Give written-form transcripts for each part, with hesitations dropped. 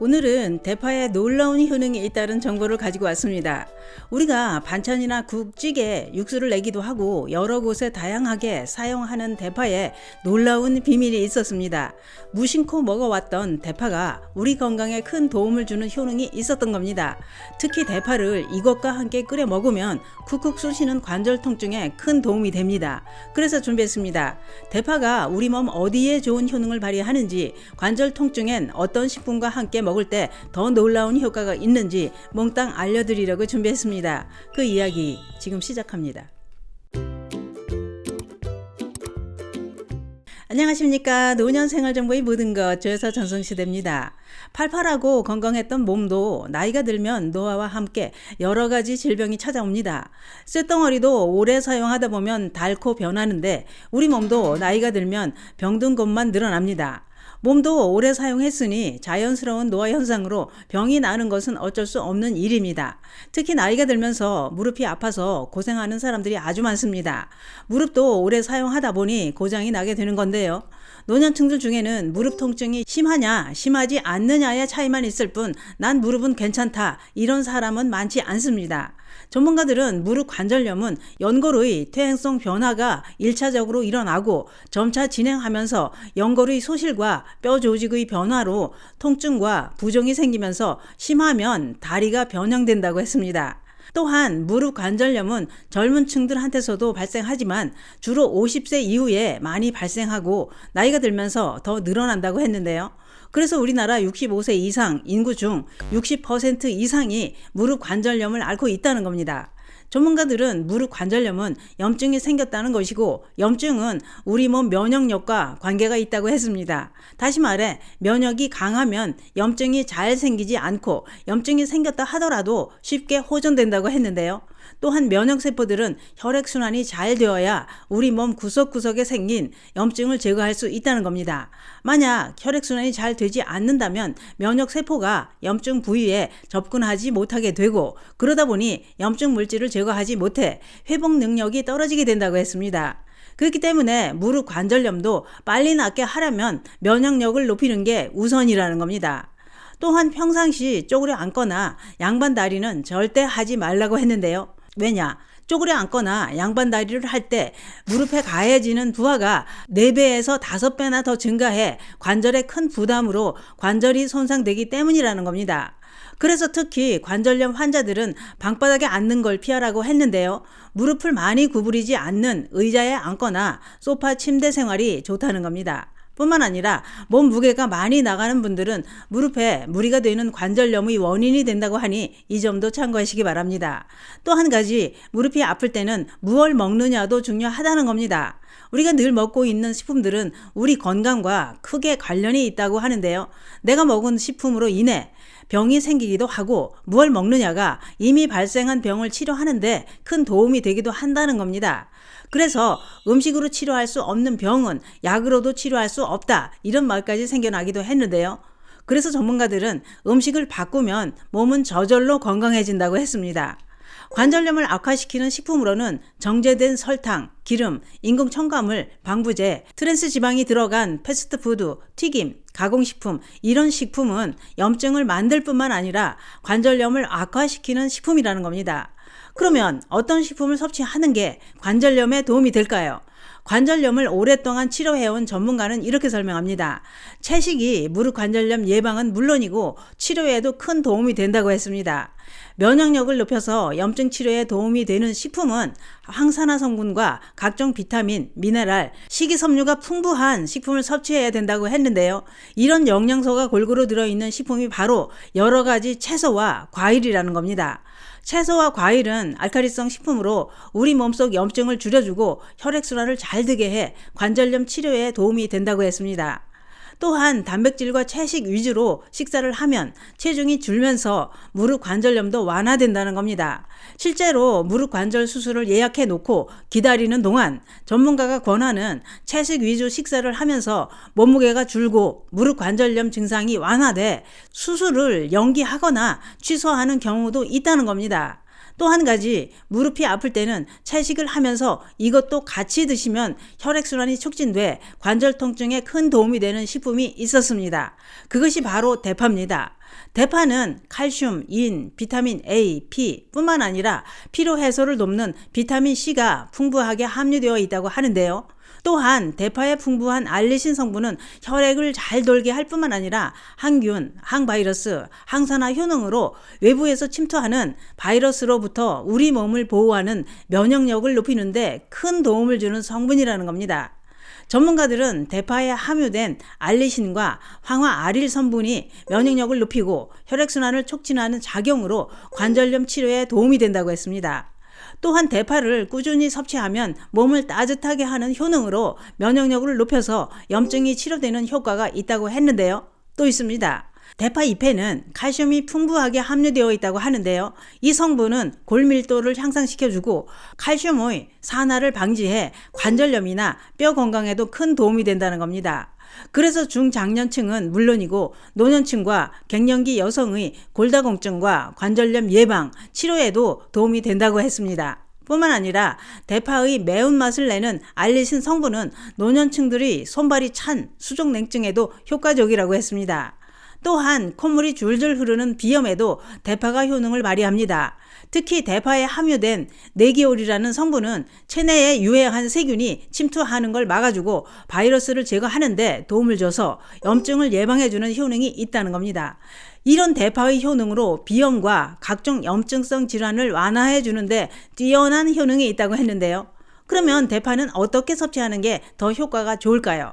오늘은 대파에 놀라운 효능이 있다는 정보를 가지고 왔습니다. 우리가 반찬이나 국, 찌개, 육수를 내기도 하고 여러 곳에 다양하게 사용하는 대파에 놀라운 비밀이 있었습니다. 무심코 먹어왔던 대파가 우리 건강에 큰 도움을 주는 효능이 있었던 겁니다. 특히 대파를 이것과 함께 끓여 먹으면 쿡쿡 쑤시는 관절 통증에 큰 도움이 됩니다. 그래서 준비했습니다. 대파가 우리 몸 어디에 좋은 효능을 발휘하는지, 관절 통증엔 어떤 식품과 함께 먹을 때 더 놀라운 효과가 있는지 몽땅 알려드리려고 준비했습니다. 그 이야기 지금 시작합니다. 안녕하십니까. 노년생활정보의 모든 것 조여사 전성시대입니다. 팔팔하고 건강했던 몸도 나이가 들면 노화와 함께 여러 가지 질병이 찾아옵니다. 쇳덩어리도 오래 사용하다 보면 닳고 변하는데 우리 몸도 나이가 들면 병든 곳만 늘어납니다. 몸도 오래 사용했으니 자연스러운 노화 현상으로 병이 나는 것은 어쩔 수 없는 일입니다. 특히 나이가 들면서 무릎이 아파서 고생하는 사람들이 아주 많습니다. 무릎도 오래 사용하다 보니 고장이 나게 되는 건데요. 노년층들 중에는 무릎 통증이 심하냐 심하지 않느냐의 차이만 있을 뿐 난 무릎은 괜찮다 이런 사람은 많지 않습니다. 전문가들은 무릎 관절염은 연골의 퇴행성 변화가 1차적으로 일어나고 점차 진행하면서 연골의 소실과 뼈 조직의 변화로 통증과 부종이 생기면서 심하면 다리가 변형된다고 했습니다. 또한 무릎 관절염은 젊은 층들한테서도 발생하지만 주로 50세 이후에 많이 발생하고 나이가 들면서 더 늘어난다고 했는데요. 그래서 우리나라 65세 이상 인구 중 60% 이상이 무릎 관절염을 앓고 있다는 겁니다. 전문가들은 무릎 관절염은 염증이 생겼다는 것이고 염증은 우리 몸 면역력과 관계가 있다고 했습니다. 다시 말해 면역이 강하면 염증이 잘 생기지 않고 염증이 생겼다 하더라도 쉽게 호전된다고 했는데요. 또한 면역세포들은 혈액순환이 잘 되어야 우리 몸 구석구석에 생긴 염증을 제거할 수 있다는 겁니다. 만약 혈액순환이 잘 되지 않는다면 면역세포가 염증 부위에 접근하지 못하게 되고 그러다 보니 염증 물질을 제거하지 못해 회복 능력이 떨어지게 된다고 했습니다. 그렇기 때문에 무릎 관절염도 빨리 낫게 하려면 면역력을 높이는 게 우선이라는 겁니다. 또한 평상시 쪼그려 앉거나 양반 다리는 절대 하지 말라고 했는데요. 왜냐? 쪼그려 앉거나 양반 다리를 할 때 무릎에 가해지는 부하가 4배에서 5배나 더 증가해 관절에 큰 부담으로 관절이 손상되기 때문이라는 겁니다. 그래서 특히 관절염 환자들은 방바닥에 앉는 걸 피하라고 했는데요. 무릎을 많이 구부리지 않는 의자에 앉거나 소파 침대 생활이 좋다는 겁니다. 뿐만 아니라 몸 무게가 많이 나가는 분들은 무릎에 무리가 되는 관절염의 원인이 된다고 하니 이 점도 참고하시기 바랍니다. 또 한 가지 무릎이 아플 때는 무얼 먹느냐도 중요하다는 겁니다. 우리가 늘 먹고 있는 식품들은 우리 건강과 크게 관련이 있다고 하는데요. 내가 먹은 식품으로 인해 병이 생기기도 하고 무얼 먹느냐가 이미 발생한 병을 치료하는데 큰 도움이 되기도 한다는 겁니다. 그래서 음식으로 치료할 수 없는 병은 약으로도 치료할 수 없다 이런 말까지 생겨나기도 했는데요. 그래서 전문가들은 음식을 바꾸면 몸은 저절로 건강해진다고 했습니다. 관절염을 악화시키는 식품으로는 정제된 설탕, 기름, 인공 첨가물, 방부제, 트랜스 지방이 들어간 패스트푸드, 튀김, 가공식품 이런 식품은 염증을 만들 뿐만 아니라 관절염을 악화시키는 식품이라는 겁니다. 그러면 어떤 식품을 섭취하는 게 관절염에 도움이 될까요? 관절염을 오랫동안 치료해온 전문가는 이렇게 설명합니다. 채식이 무릎 관절염 예방은 물론이고 치료에도 큰 도움이 된다고 했습니다. 면역력을 높여서 염증 치료에 도움이 되는 식품은 항산화 성분과 각종 비타민, 미네랄, 식이섬유가 풍부한 식품을 섭취해야 된다고 했는데요. 이런 영양소가 골고루 들어있는 식품이 바로 여러 가지 채소와 과일이라는 겁니다. 채소와 과일은 알칼리성 식품으로 우리 몸속 염증을 줄여주고 혈액순환을 잘 되게 해 관절염 치료에 도움이 된다고 했습니다. 또한 단백질과 채식 위주로 식사를 하면 체중이 줄면서 무릎 관절염도 완화된다는 겁니다. 실제로 무릎 관절 수술을 예약해 놓고 기다리는 동안 전문가가 권하는 채식 위주 식사를 하면서 몸무게가 줄고 무릎 관절염 증상이 완화돼 수술을 연기하거나 취소하는 경우도 있다는 겁니다. 또 한 가지, 무릎이 아플 때는 채식을 하면서 이것도 같이 드시면 혈액순환이 촉진돼 관절 통증에 큰 도움이 되는 식품이 있었습니다. 그것이 바로 대파입니다. 대파는 칼슘, 인, 비타민 A, P 뿐만 아니라 피로 해소를 돕는 비타민 C가 풍부하게 함유되어 있다고 하는데요. 또한 대파의 풍부한 알리신 성분은 혈액을 잘 돌게 할 뿐만 아니라 항균, 항바이러스, 항산화 효능으로 외부에서 침투하는 바이러스로부터 우리 몸을 보호하는 면역력을 높이는 데 큰 도움을 주는 성분이라는 겁니다. 전문가들은 대파에 함유된 알리신과 황화아릴 성분이 면역력을 높이고 혈액순환을 촉진하는 작용으로 관절염 치료에 도움이 된다고 했습니다. 또한 대파를 꾸준히 섭취하면 몸을 따뜻하게 하는 효능으로 면역력을 높여서 염증이 치료되는 효과가 있다고 했는데요. 또 있습니다. 대파 잎에는 칼슘이 풍부하게 함유되어 있다고 하는데요. 이 성분은 골밀도를 향상시켜주고 칼슘의 산화를 방지해 관절염이나 뼈 건강에도 큰 도움이 된다는 겁니다. 그래서 중장년층은 물론이고 노년층과 갱년기 여성의 골다공증과 관절염 예방, 치료에도 도움이 된다고 했습니다. 뿐만 아니라 대파의 매운맛을 내는 알리신 성분은 노년층들이 손발이 찬 수족냉증에도 효과적이라고 했습니다. 또한 콧물이 줄줄 흐르는 비염에도 대파가 효능을 발휘합니다. 특히 대파에 함유된 네기올이라는 성분은 체내에 유해한 세균이 침투하는 걸 막아주고 바이러스를 제거하는 데 도움을 줘서 염증을 예방해주는 효능이 있다는 겁니다. 이런 대파의 효능으로 비염과 각종 염증성 질환을 완화해주는 데 뛰어난 효능이 있다고 했는데요. 그러면 대파는 어떻게 섭취하는 게 더 효과가 좋을까요?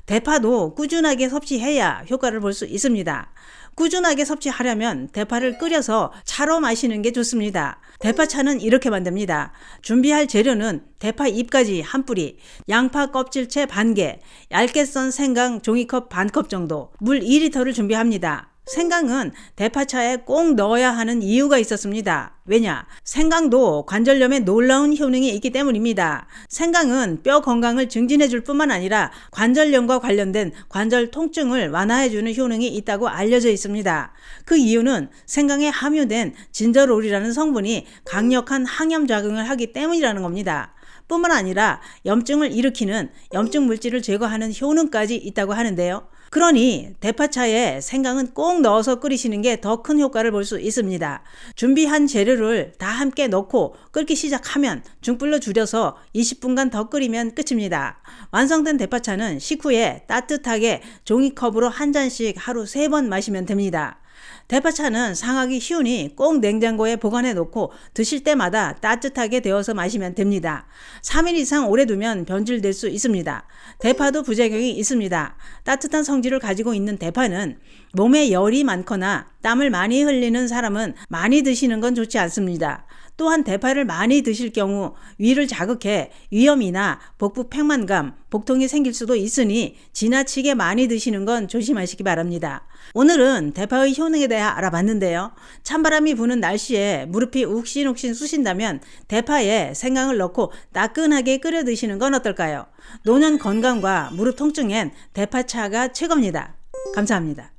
대파도 꾸준하게 섭취해야 효과를 볼 수 있습니다. 꾸준하게 섭취하려면 대파를 끓여서 차로 마시는 게 좋습니다. 대파차는 이렇게 만듭니다. 준비할 재료는 대파 잎가지 한 뿌리, 양파 껍질채 반 개, 얇게 썬 생강 종이컵 반컵 정도, 물 2리터를 준비합니다. 생강은 대파차에 꼭 넣어야 하는 이유가 있었습니다. 왜냐? 생강도 관절염에 놀라운 효능이 있기 때문입니다. 생강은 뼈 건강을 증진해 줄 뿐만 아니라 관절염과 관련된 관절 통증을 완화해 주는 효능이 있다고 알려져 있습니다. 그 이유는 생강에 함유된 진저롤이라는 성분이 강력한 항염 작용을 하기 때문이라는 겁니다. 뿐만 아니라 염증을 일으키는 염증 물질을 제거하는 효능까지 있다고 하는데요. 그러니 대파차에 생강은 꼭 넣어서 끓이시는 게 더 큰 효과를 볼 수 있습니다. 준비한 재료를 다 함께 넣고 끓기 시작하면 중불로 줄여서 20분간 더 끓이면 끝입니다. 완성된 대파차는 식후에 따뜻하게 종이컵으로 한 잔씩 하루 3번 마시면 됩니다. 대파차는 상하기 쉬우니 꼭 냉장고에 보관해 놓고 드실 때마다 따뜻하게 데워서 마시면 됩니다. 3일 이상 오래 두면 변질될 수 있습니다. 대파도 부작용이 있습니다. 따뜻한 성질을 가지고 있는 대파는 몸에 열이 많거나 땀을 많이 흘리는 사람은 많이 드시는 건 좋지 않습니다. 또한 대파를 많이 드실 경우 위를 자극해 위염이나 복부 팽만감, 복통이 생길 수도 있으니 지나치게 많이 드시는 건 조심하시기 바랍니다. 오늘은 대파의 효능에 대해 알아봤는데요. 찬바람이 부는 날씨에 무릎이 욱신욱신 쑤신다면 대파에 생강을 넣고 따끈하게 끓여 드시는 건 어떨까요? 노년 건강과 무릎 통증엔 대파차가 최고입니다. 감사합니다.